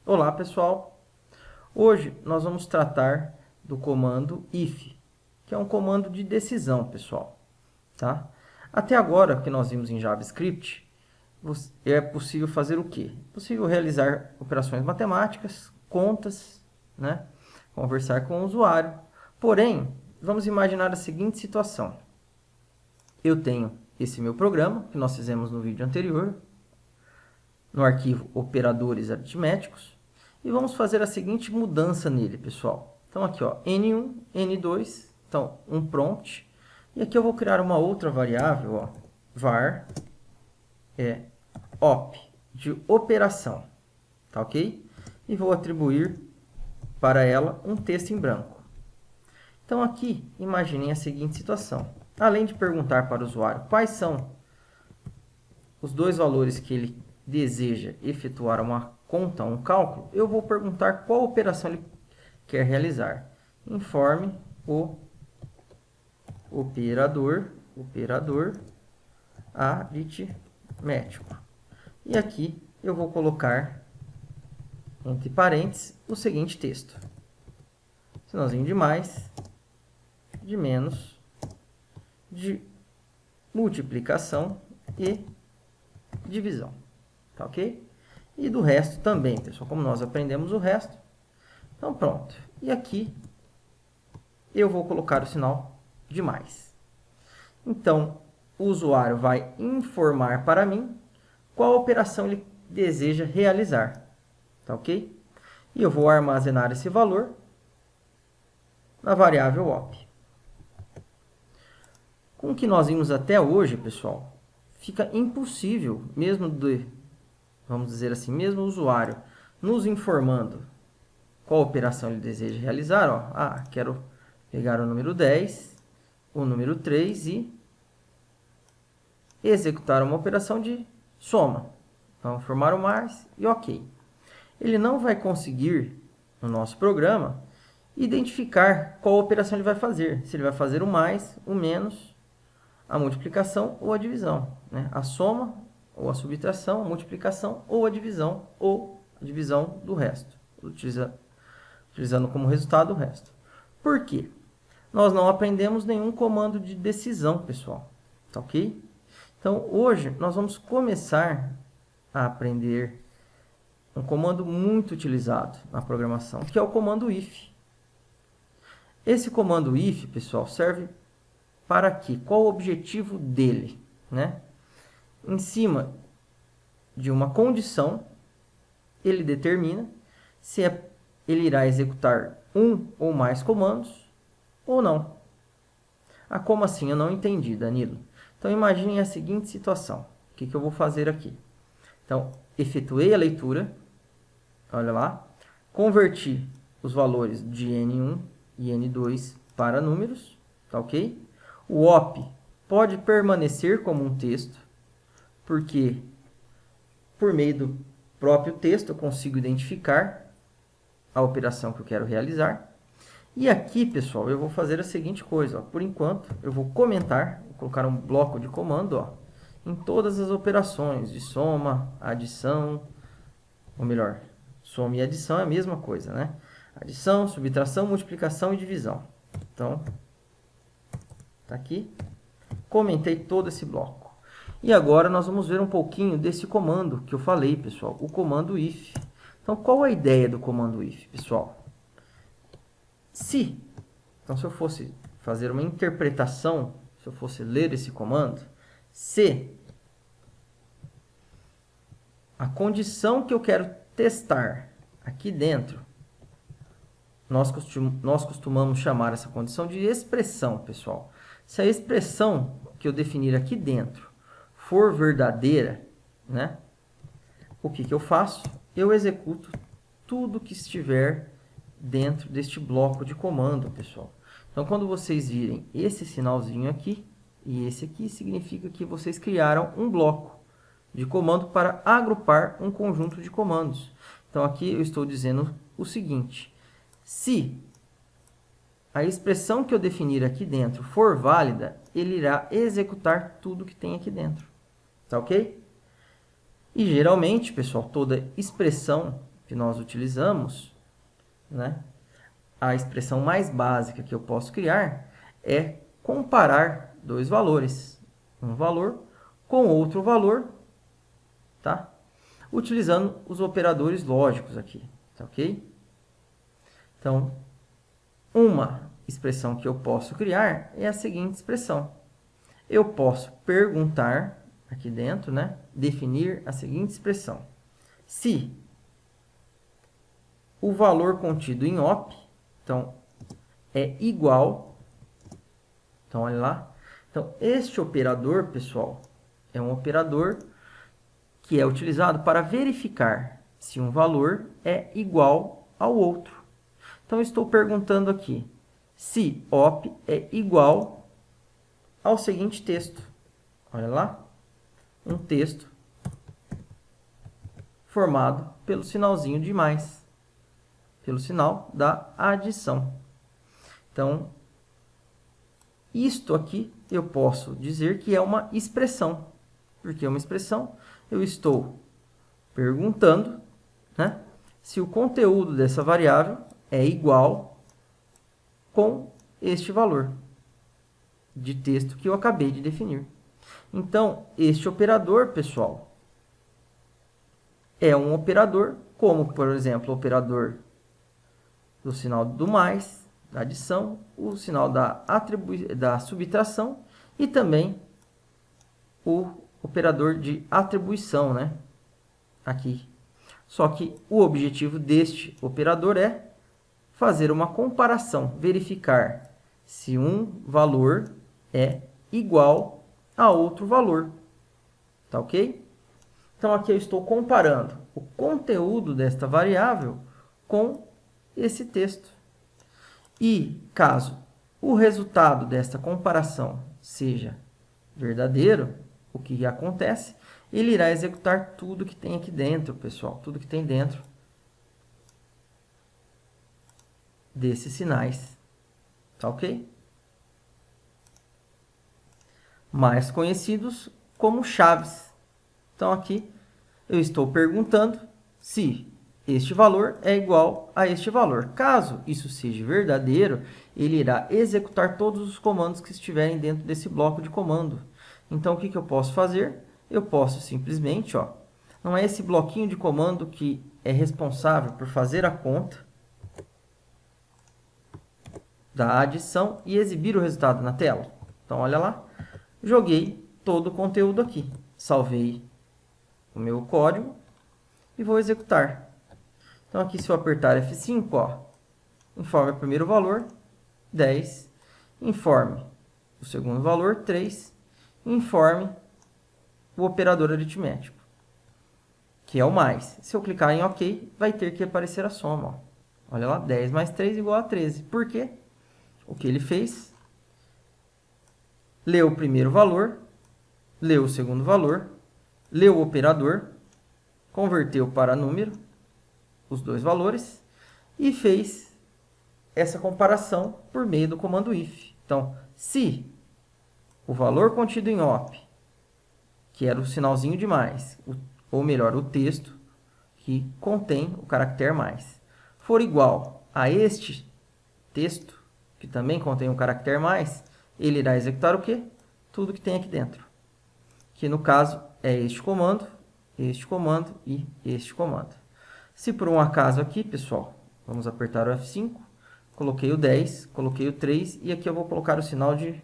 Olá pessoal, hoje nós vamos tratar do comando if, que é um comando de decisão, pessoal. Tá? Até agora que nós vimos em JavaScript, é possível fazer o quê? É possível realizar operações matemáticas, contas, né? Conversar com o usuário. Porém, vamos imaginar a seguinte situação. Eu tenho esse meu programa, que nós fizemos no vídeo anterior, no arquivo operadores aritméticos, e vamos fazer a seguinte mudança nele, pessoal. Então, aqui, ó, N1, N2, então, um prompt. E aqui eu vou criar uma outra variável, ó, var op, de operação, tá ok? E vou atribuir para ela um texto em branco. Então, aqui, imaginem a seguinte situação. Além de perguntar para o usuário quais são os dois valores que ele deseja efetuar uma conta, um cálculo, eu vou perguntar qual operação ele quer realizar. Informe o operador aritmético. E aqui eu vou colocar entre parênteses o seguinte texto. Sinalzinho de mais, de menos, de multiplicação e divisão. Tá ok? E do resto também, pessoal, como nós aprendemos o resto. Então, pronto. E aqui eu vou colocar o sinal de mais. Então, o usuário vai informar para mim qual operação ele deseja realizar. Tá ok? E eu vou armazenar esse valor na variável op. Com o que nós vimos até hoje, pessoal, fica impossível, vamos dizer assim, mesmo o usuário nos informando qual operação ele deseja realizar, ó, quero pegar o número 10, o número 3 e executar uma operação de soma. Vamos formar o mais e ok. Ele não vai conseguir, no nosso programa, identificar qual operação ele vai fazer. Se ele vai fazer o mais, o menos, a multiplicação ou a divisão, né? A soma ou a subtração, a multiplicação ou a divisão do resto, utilizando como resultado o resto. Por quê? Nós não aprendemos nenhum comando de decisão, pessoal, tá ok? Então, hoje nós vamos começar a aprender um comando muito utilizado na programação, que é o comando if. Esse comando if, pessoal, serve para quê? Qual o objetivo dele, né? Em cima de uma condição, ele determina se ele irá executar um ou mais comandos ou não. Como assim? Eu não entendi, Danilo. Então, imaginem a seguinte situação. O que eu vou fazer aqui? Então, efetuei a leitura, olha lá, converti os valores de N1 e N2 para números, tá ok? O op pode permanecer como um texto, porque por meio do próprio texto eu consigo identificar a operação que eu quero realizar. E aqui, pessoal, eu vou fazer a seguinte coisa. Por enquanto, eu vou comentar, vou colocar um bloco de comando em todas as operações de soma, adição, ou melhor, soma e adição é a mesma coisa, né? Adição, subtração, multiplicação e divisão. Então, tá aqui. Comentei todo esse bloco. E agora nós vamos ver um pouquinho desse comando que eu falei, pessoal, o comando if. Então, qual a ideia do comando if, pessoal? Se eu fosse fazer uma interpretação, se eu fosse ler esse comando, se a condição que eu quero testar aqui dentro, nós costumamos chamar essa condição de expressão, pessoal. Se a expressão que eu definir aqui dentro for verdadeira, né? O que eu faço? Eu executo tudo que estiver dentro deste bloco de comando, pessoal. Então, quando vocês virem esse sinalzinho aqui e esse aqui, significa que vocês criaram um bloco de comando para agrupar um conjunto de comandos. Então, aqui eu estou dizendo o seguinte: se a expressão que eu definir aqui dentro for válida, ele irá executar tudo que tem aqui dentro. Tá ok? E geralmente, pessoal, toda expressão que nós utilizamos, né? A expressão mais básica que eu posso criar é comparar dois valores, um valor com outro valor, tá? Utilizando os operadores lógicos aqui, tá ok? Então, uma expressão que eu posso criar é a seguinte expressão. Eu posso perguntar aqui dentro, né? Definir a seguinte expressão. Se o valor contido em op, então, é igual. Então, olha lá. Então, este operador, pessoal, é um operador que é utilizado para verificar se um valor é igual ao outro. Então, estou perguntando aqui se op é igual ao seguinte texto. Olha lá. Um texto formado pelo sinalzinho de mais, pelo sinal da adição. Então, isto aqui eu posso dizer que é uma expressão. Porque é uma expressão, eu estou perguntando, né, se o conteúdo dessa variável é igual com este valor de texto que eu acabei de definir. Então, este operador, pessoal, é um operador, como, por exemplo, o operador do sinal do mais, da adição, o sinal da subtração e também o operador de atribuição, né? Aqui. Só que o objetivo deste operador é fazer uma comparação, verificar se um valor é igual a outro valor. Tá ok? Então, aqui eu estou comparando o conteúdo desta variável com esse texto. E, caso o resultado desta comparação seja verdadeiro, o que acontece? Ele irá executar tudo que tem aqui dentro, pessoal. Tudo que tem dentro desses sinais. Tá ok? Mais conhecidos como chaves. Então, aqui eu estou perguntando se este valor é igual a este valor. Caso isso seja verdadeiro, ele irá executar todos os comandos que estiverem dentro desse bloco de comando. Então, o que eu posso fazer? Eu posso simplesmente, ó, não é esse bloquinho de comando que é responsável por fazer a conta da adição e exibir o resultado na tela. Então, olha lá, joguei todo o conteúdo aqui, salvei o meu código e vou executar. Então, aqui se eu apertar F5, ó, informe o primeiro valor, 10, informe o segundo valor, 3, informe o operador aritmético, que é o mais. Se eu clicar em OK, vai ter que aparecer a soma. Ó. Olha lá, 10 mais 3 igual a 13. Por quê? O que ele fez? Leu o primeiro valor, leu o segundo valor, leu o operador, converteu para número os dois valores e fez essa comparação por meio do comando if. Então, se o valor contido em op, que era o sinalzinho de mais, ou melhor, o texto que contém o caractere mais, for igual a este texto, que também contém o caractere mais, ele irá executar o quê? Tudo que tem aqui dentro. Que no caso é este comando e este comando. Se por um acaso aqui, pessoal, vamos apertar o F5, coloquei o 10, coloquei o 3 e aqui eu vou colocar o sinal de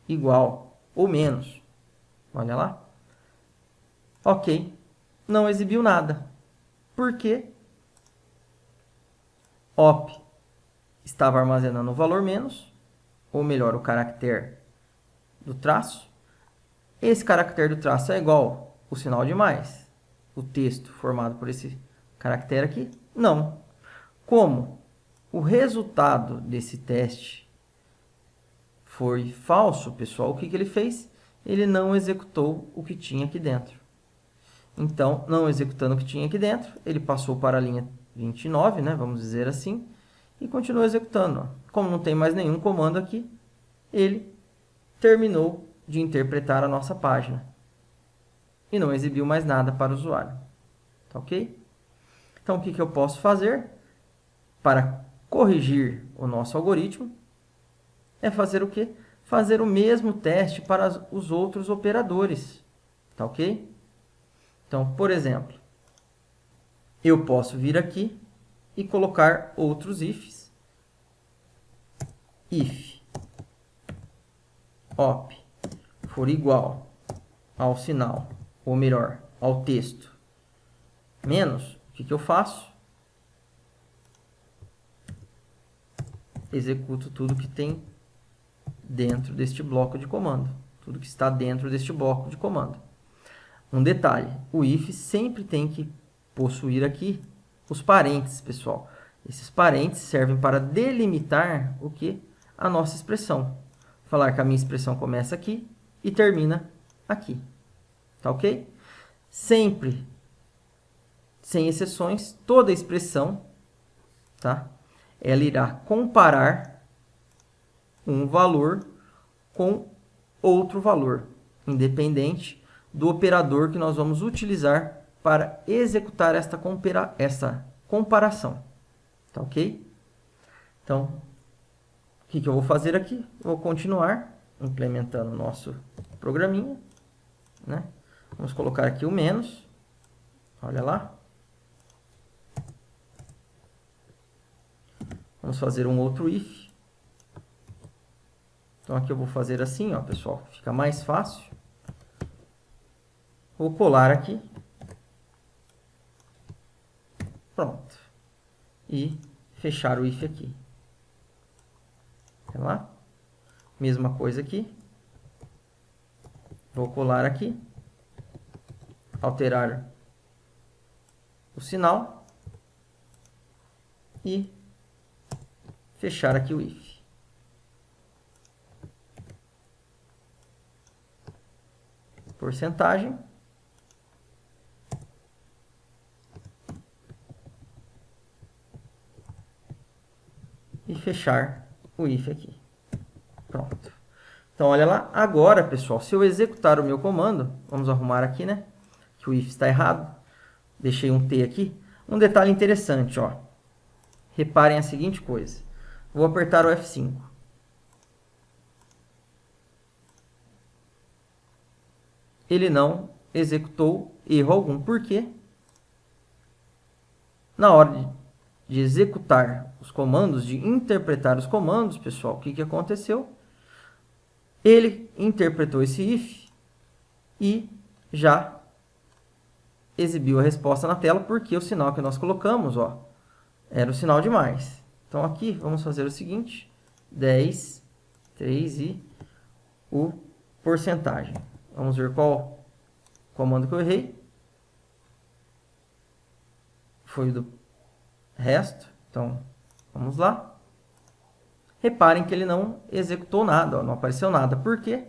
igual ou menos. Olha lá. Ok, não exibiu nada. Por quê? Op estava armazenando o valor menos, ou melhor, o caractere do traço. Esse caractere do traço é igual o sinal de mais. O texto formado por esse caractere aqui? Não. Como o resultado desse teste foi falso, pessoal, o que ele fez? Ele não executou o que tinha aqui dentro. Então, não executando o que tinha aqui dentro, ele passou para a linha 29, né, vamos dizer assim, e continuou executando. Ó. Como não tem mais nenhum comando aqui, ele terminou de interpretar a nossa página e não exibiu mais nada para o usuário. Tá ok? Então, o que eu posso fazer para corrigir o nosso algoritmo é fazer o quê? Fazer o mesmo teste para os outros operadores, tá ok? Então, por exemplo, eu posso vir aqui e colocar outros ifs. If op for igual ao sinal, ou melhor, ao texto, menos, o que eu faço? Executo tudo que tem dentro deste bloco de comando. Tudo que está dentro deste bloco de comando. Um detalhe, o if sempre tem que possuir aqui os parênteses, pessoal. Esses parênteses servem para delimitar o que? A nossa expressão. Falar que a minha expressão começa aqui e termina aqui. Tá ok? Sempre, sem exceções, toda expressão, tá? Ela irá comparar um valor com outro valor, independente do operador que nós vamos utilizar para executar esta comparação. Tá ok? Então, o que eu vou fazer aqui? Eu vou continuar implementando o nosso programinha, né? Vamos colocar aqui o menos. Olha lá. Vamos fazer um outro if. Então, aqui eu vou fazer assim, ó, pessoal. Fica mais fácil. Vou colar aqui. Pronto. E fechar o if aqui. Olha lá. Mesma coisa aqui. Vou colar aqui. Alterar o sinal. E fechar aqui o if. Porcentagem. E fechar o if aqui. Pronto. Então, olha lá. Agora, pessoal, se eu executar o meu comando, vamos arrumar aqui, né? Que o if está errado. Deixei um T aqui. Um detalhe interessante, ó. Reparem a seguinte coisa. Vou apertar o F5. Ele não executou erro algum. Por quê? Na hora de executar os comandos, de interpretar os comandos, pessoal, o que aconteceu? Ele interpretou esse if e já exibiu a resposta na tela, porque o sinal que nós colocamos, ó, era o sinal de mais. Então, aqui, vamos fazer o seguinte. 10, 3 e o porcentagem. Vamos ver qual comando que eu errei. Foi o do resto. Então, vamos lá. Reparem que ele não executou nada, ó, não apareceu nada. Por quê?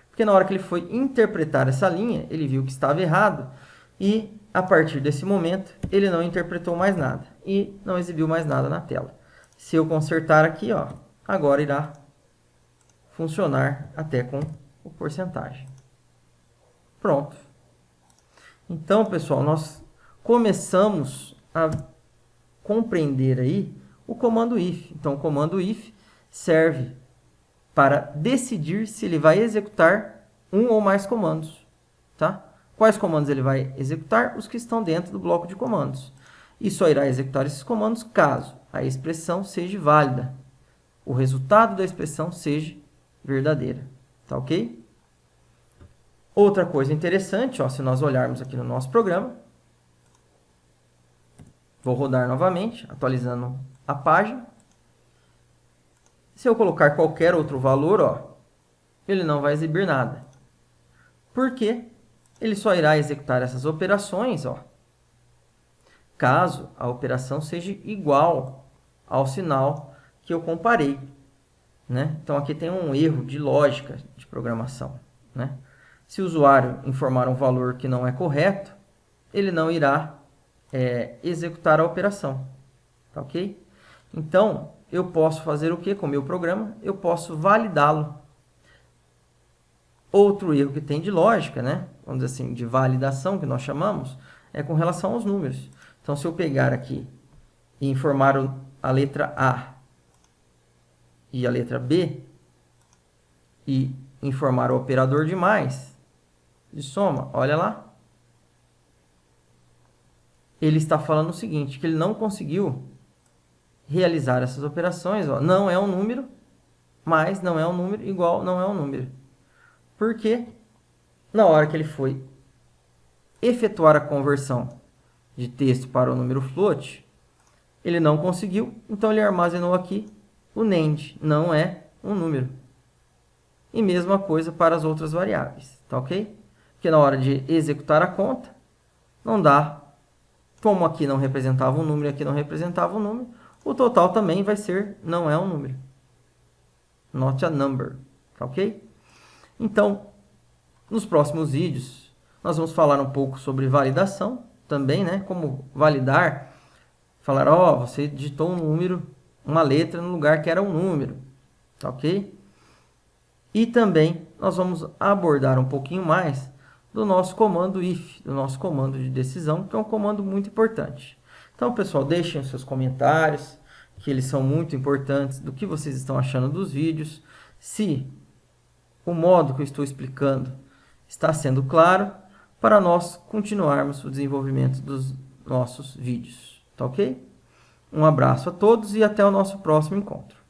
Porque na hora que ele foi interpretar essa linha, ele viu que estava errado. E, a partir desse momento, ele não interpretou mais nada. E não exibiu mais nada na tela. Se eu consertar aqui, ó, agora irá funcionar até com o porcentagem. Pronto. Então, pessoal, nós começamos a compreender aí o comando if. Então, o comando if serve para decidir se ele vai executar um ou mais comandos, tá? Quais comandos ele vai executar? Os que estão dentro do bloco de comandos. E só irá executar esses comandos caso a expressão seja válida, o resultado da expressão seja verdadeira, tá ok? Outra coisa interessante, ó, se nós olharmos aqui no nosso programa, vou rodar novamente, atualizando a página. Se eu colocar qualquer outro valor, ó, ele não vai exibir nada. Por quê? Ele só irá executar essas operações, ó, caso a operação seja igual ao sinal que eu comparei, né? Então, aqui tem um erro de lógica de programação, né? Se o usuário informar um valor que não é correto, ele não irá executar a operação, tá ok? Então, eu posso fazer o que com o meu programa? Eu posso validá-lo. Outro erro que tem de lógica, né? Vamos dizer assim, de validação, que nós chamamos, é com relação aos números. Então, se eu pegar aqui e informar a letra A e a letra B, e informar o operador de mais, de soma, olha lá. Ele está falando o seguinte, que ele não conseguiu realizar essas operações. Ó, não é um número, mais não é um número, igual não é um número. Porque na hora que ele foi efetuar a conversão de texto para o número float, ele não conseguiu, então ele armazenou aqui o NAND, não é um número. E mesma coisa para as outras variáveis, tá ok? Porque na hora de executar a conta, não dá, como aqui não representava um número e aqui não representava um número, o total também vai ser, não é um número. Not a number, tá ok? Então, nos próximos vídeos, nós vamos falar um pouco sobre validação também, né? Como validar, falar, ó, você digitou um número, uma letra no lugar que era um número, tá ok? E também nós vamos abordar um pouquinho mais do nosso comando if, do nosso comando de decisão, que é um comando muito importante. Então, pessoal, deixem os seus comentários, que eles são muito importantes, do que vocês estão achando dos vídeos. Se o modo que eu estou explicando está sendo claro, para nós continuarmos o desenvolvimento dos nossos vídeos. Tá ok? Um abraço a todos e até o nosso próximo encontro.